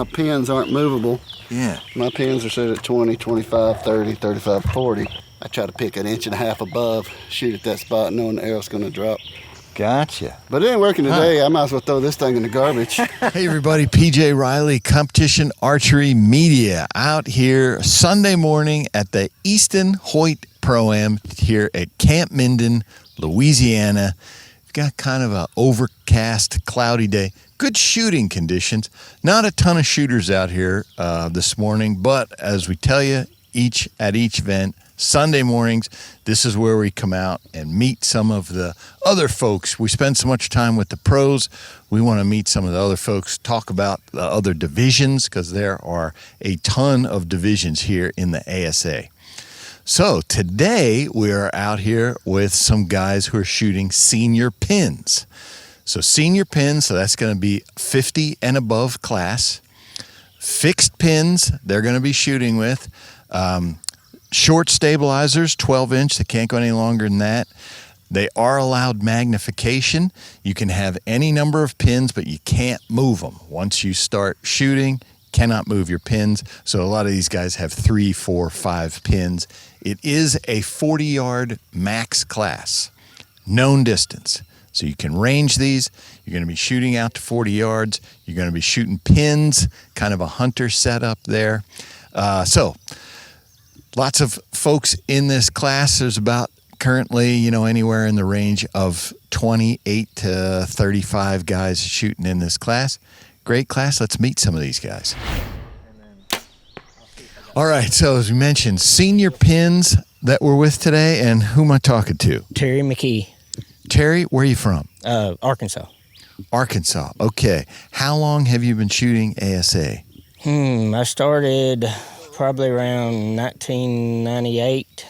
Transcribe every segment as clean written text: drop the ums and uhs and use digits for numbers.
my pins aren't movable. Yeah. My pins are set at 20, 25, 30, 35, 40. I try to pick an inch and a half above, shoot at that spot, knowing the arrow's going to drop. Gotcha. But it ain't working today. I might as well throw this thing in the garbage. Hey, everybody. PJ Riley, Competition Archery Media, out here Sunday morning at the Easton Hoyt Pro-Am here at Camp Minden, Louisiana. We've got kind of an overcast, cloudy day. Good shooting conditions. Not a ton of shooters out here this morning, but as we tell you at each event, Sunday mornings, this is where we come out and meet some of the other folks. We spend so much time with the pros. We want to meet some of the other folks, talk about the other divisions, because there are a ton of divisions here in the ASA. So today we are out here with some guys who are shooting senior pins. So senior pins, so that's going to be 50 and above class. Fixed pins, they're going to be shooting with. Short stabilizers, 12-inch. They can't go any longer than that. They are allowed magnification. You can have any number of pins, but you can't move them. Once you start shooting, cannot move your pins. So a lot of these guys have 3, 4, 5 pins. It is a 40-yard max class, known distance. So you can range these. You're going to be shooting out to 40 yards. You're going to be shooting pins, kind of a hunter setup there. So lots of folks in this class. There's about currently, anywhere in the range of 28 to 35 guys shooting in this class. Great class. Let's meet some of these guys. All right. So as we mentioned, senior pins that we're with today, and who am I talking to? Terry Mcke. Terry, where are you from? Arkansas. Arkansas. Okay. How long have you been shooting ASA? I started probably around 1998,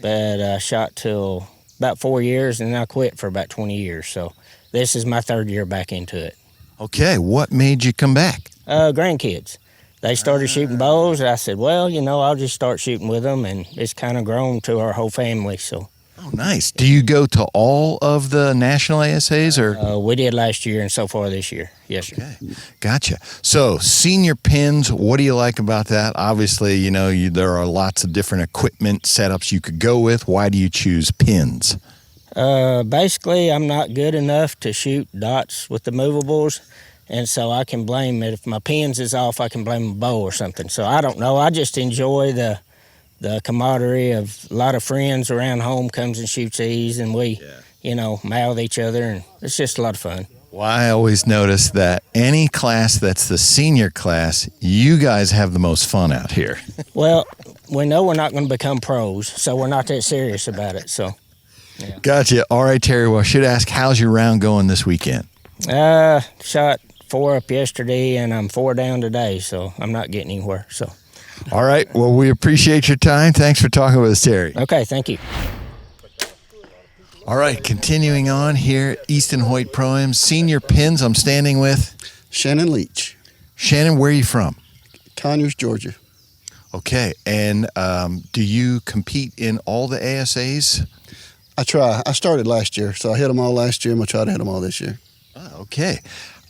but I shot till about 4 years, and then I quit for about 20 years. So this is my third year back into it. Okay, what made you come back? Grandkids. They started shooting bows. I said, well, I'll just start shooting with them, and it's kind of grown to our whole family. So. Oh, nice. Do you go to all of the national ASAs? Or we did last year and so far this year. Yes, sir. Okay, gotcha. So senior pins, what do you like about that? Obviously, there are lots of different equipment setups you could go with. Why do you choose pins? Basically, I'm not good enough to shoot dots with the movables, and so I can blame it. If my pins is off, I can blame a bow or something. So I don't know. I just enjoy the camaraderie of a lot of friends around home comes and shoots these, and we, mouth each other, and it's just a lot of fun. Well, I always notice that any class that's the senior class, you guys have the most fun out here. Well, we know we're not going to become pros, so we're not that serious about it. So, yeah. Gotcha. All right, Terry. Well, I should ask, how's your round going this weekend? Shot 4 up yesterday, and I'm 4 down today, so I'm not getting anywhere. So. All right. Well, we appreciate your time. Thanks for talking with us, Terry. Okay, thank you. All right, continuing on here, Easton Hoyt Pro-Am, senior pins. I'm standing with Shannon Leech. Shannon, where are you from? Conyers, Georgia. Okay, and do you compete in all the ASAs? I try. I started last year, so I hit them all last year. I'm going to try to hit them all this year. Oh, okay.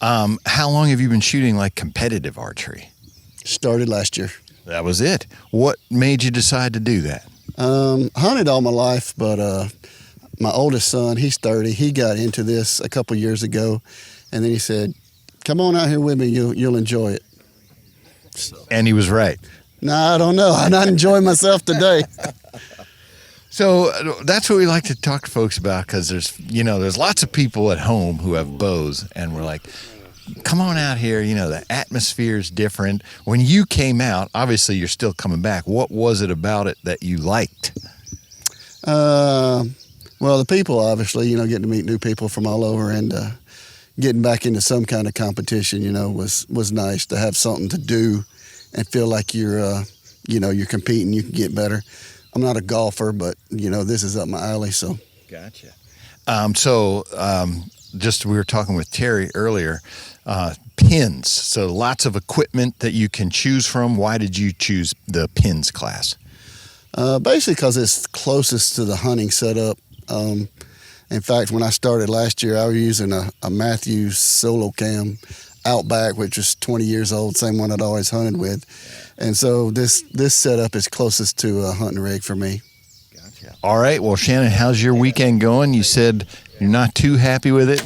How long have you been shooting like competitive archery? Started last year. That was it. What made you decide to do that? Hunted all my life, but my oldest son, he's 30. He got into this a couple years ago, and then he said, "Come on out here with me. You'll enjoy it." And he was right. No, I don't know. I'm not enjoying myself today. So that's what we like to talk to folks about, because there's lots of people at home who have bows, and we're like, come on out here. The atmosphere is different. When you came out, obviously you're still coming back. What was it about it that you liked? Well, the people, obviously, getting to meet new people from all over, and getting back into some kind of competition, was nice to have something to do and feel like you're competing, you can get better. I'm not a golfer, but, this is up my alley, so. Gotcha. Just we were talking with Terry earlier, pins. So lots of equipment that you can choose from. Why did you choose the pins class? Basically because it's closest to the hunting setup. In fact, when I started last year, I was using a Matthews solo cam. Outback, which is 20 years old, same one I'd always hunted with. And so this setup is closest to a hunting rig for me. Gotcha. All right. Well, Shannon, how's your weekend going? You said you're not too happy with it.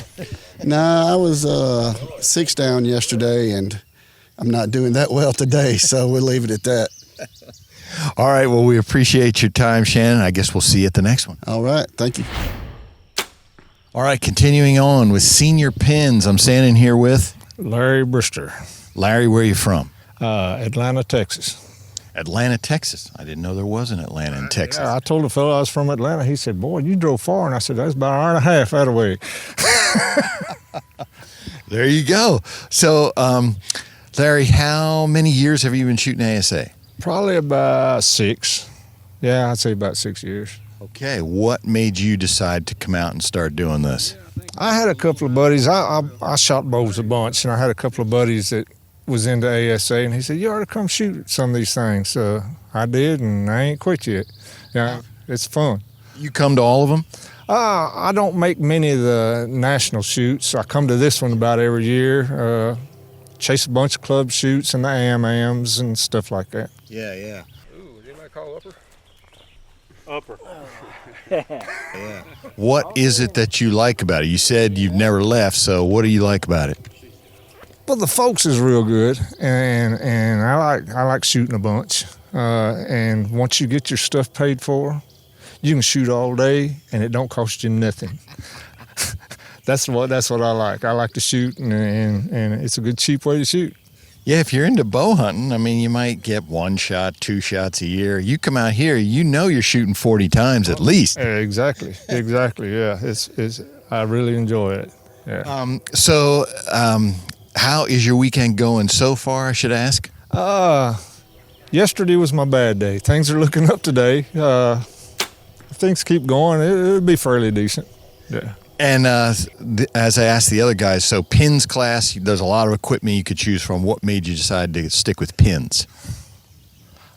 Nah, I was 6 down yesterday, and I'm not doing that well today, so we'll leave it at that. All right. Well, we appreciate your time, Shannon. I guess we'll see you at the next one. All right. Thank you. All right. Continuing on with Senior Pins, I'm standing here with Larry Brister, Larry. Where are you from? Atlanta, Texas. Atlanta, Texas. I didn't know there was an Atlanta in Texas. Yeah, I told a fellow I was from Atlanta. He said, "Boy, you drove far." And I said, "That's about an hour and a half out of the way." There you go. So, Larry, how many years have you been shooting ASA? Probably about 6. Yeah, I'd say about 6 years. Okay. What made you decide to come out and start doing this? I had a couple of buddies. I shot bows a bunch, and I had a couple of buddies that was into ASA, and he said, "You ought to come shoot some of these things." I did, and I ain't quit yet. Yeah, it's fun. You come to all of them? I don't make many of the national shoots. I come to this one about every year. Chase a bunch of club shoots and the AMs and stuff like that. Yeah. Ooh, did anybody call upper? Upper. Yeah. What is it that you like about it? You said you've never left, so what do you like about it? Well, the folks is real good, and I like shooting a bunch. And once you get your stuff paid for, you can shoot all day, and it don't cost you nothing. That's what I like. I like to shoot, and it's a good cheap way to shoot. Yeah, if you're into bow hunting, I mean, you might get 1 shot, 2 shots a year. You come out here, you know you're shooting 40 times at least. Exactly. Yeah, it's I really enjoy it. Yeah. How is your weekend going so far, I should ask? Yesterday was my bad day. Things are looking up today. If things keep going, it'll be fairly decent. Yeah. And as I asked the other guys, so pins class, there's a lot of equipment you could choose from. What made you decide to stick with pins?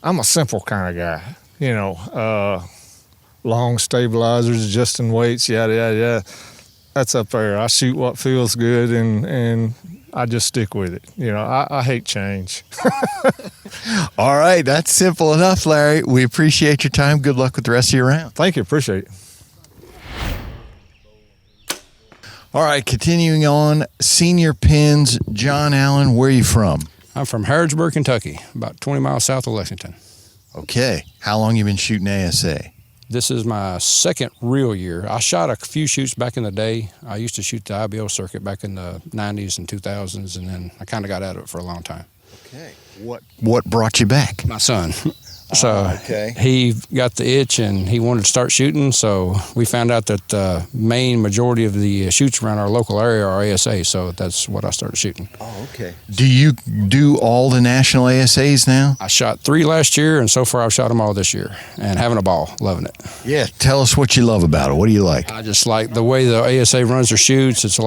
I'm a simple kind of guy. Long stabilizers, adjusting weights, yada, yada, yada. That's up there. I shoot what feels good, and I just stick with it. I hate change. All right, that's simple enough, Larry. We appreciate your time. Good luck with the rest of your round. Thank you. Appreciate it. All right, continuing on, Senior Pins, John Allen, where are you from? I'm from Harrodsburg, Kentucky, about 20 miles south of Lexington. Okay, how long you been shooting ASA? This is my second real year. I shot a few shoots back in the day. I used to shoot the IBO circuit back in the 90s and 2000s, and then I kind of got out of it for a long time. Okay, what brought you back? My son. So okay. He got the itch and he wanted to start shooting. So we found out that the main majority of the shoots around our local area are ASA. So that's what I started shooting. Oh, okay. Do you do all the national ASAs now? I shot 3 last year, and so far I've shot them all this year and having a ball, loving it. Yeah. Tell us what you love about it. What do you like? I just like the way the ASA runs their shoots. It's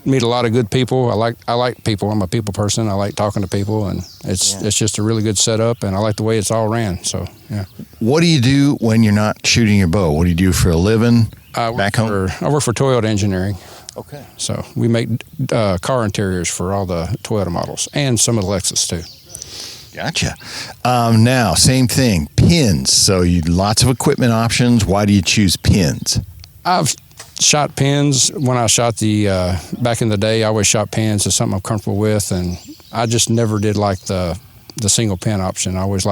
meet a lot of good people. I like people. I'm a people person. I like talking to people, and it's just a really good setup, and I like the way it's all ran. So, yeah. What do you do when you're not shooting your bow? What do you do for a living back home? I work for Toyota Engineering. Okay. So we make car interiors for all the Toyota models and some of the Lexus too. Gotcha. Now, same thing, pins. So lots of equipment options. Why do you choose pins? I've shot pins when I shot the back in the day. I always shot pins. It's something I'm comfortable with, and I just never did like the single pin option. I always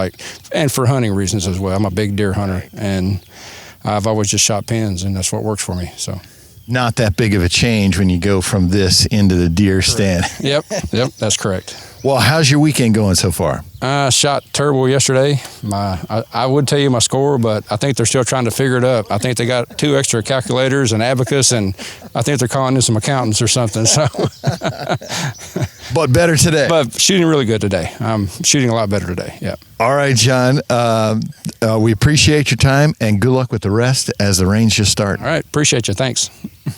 and for hunting reasons as well. I'm a big deer hunter, and I've always just shot pins, and that's what works for me. So, not that big of a change when you go from this into the deer stand. Yep, that's correct. Well, how's your weekend going so far? I shot terrible yesterday. I would tell you my score, but I think they're still trying to figure it up. I think they got 2 extra calculators and abacus, and I think they're calling in some accountants or something. So, but better today. But shooting really good today. I'm shooting a lot better today. Yeah. All right, John. We appreciate your time, and good luck with the rest as the range just started. All right. Appreciate you. Thanks.